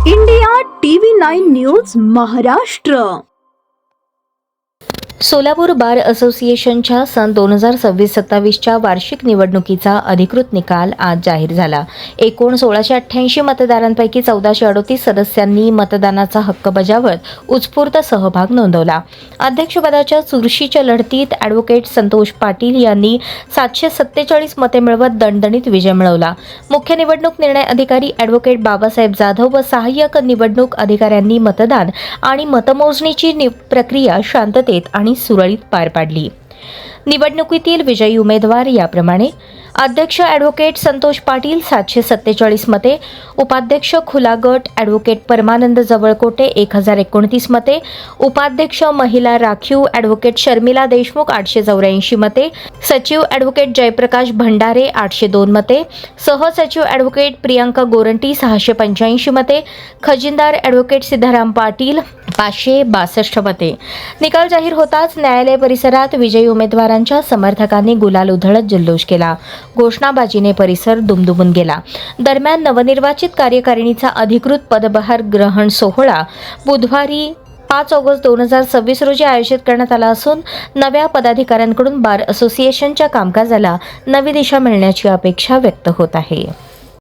India TV 9 news Maharashtra. Solapur bar असोसिएशनच्या सन 2026-27च्या वार्षिक निवडणुकीचा अधिकृत निकाल आज जाहीर झाला. एकूण 1688 मतदारांपैकी 1438 सदस्यांनी मतदानाचा हक्क बजावत उत्स्फूर्त सहभाग नोंदवला. अध्यक्षपदाच्या चुरशीच्या लढतीत ॲडव्होकेट संतोष पाटील यांनी 747 मते मिळवत दणदणीत विजय मिळवला. मुख्य निवडणूक निर्णय अधिकारी ॲडव्होकेट बाबासाहेब जाधव व सहाय्यक निवडणूक अधिकाऱ्यांनी मतदान आणि मतमोजणीची प्रक्रिया शांततेत आणि सुरळीत पार पाडली. निवडणुकीतील विजयी उमेदवार याप्रमाणे: अध्यक्ष ॲडव्होकेट संतोष पाटील 747 मते, उपाध्यक्ष खुला गट ॲडव्होकेट परमानंद जवळकोटे 1029 मते, उपाध्यक्ष महिला राखीव ॲडव्होकेट शर्मिला देशमुख 884 मते, सचिव ॲडव्होकेट जयप्रकाश भंडारे 802 मते, सहसचिव ॲडव्होकेट प्रियांका गोरंटी 685 मते, खजिनदार ॲडव्होकेट सिद्धाराम पाटील 562 मते. निकाल जाहीर होताच न्यायालय परिसरात विजयी उमेदवारांच्या समर्थकांनी गुलाल उधळत जल्लोष केला. घोषणाबाजीने परिसर दुमदुमून गेला. दरम्यान नवनिर्वाचित कार्यकारिणीचा अधिकृत पदभार ग्रहण सोहळा बुधवारी 5 ऑगस्ट 2026 रोजी आयोजित करण्यात आला असून नव्या पदाधिकाऱ्यांकडून बार असोसिएशनच्या कामकाजाला नवी दिशा मिळण्याची अपेक्षा व्यक्त होत आहे.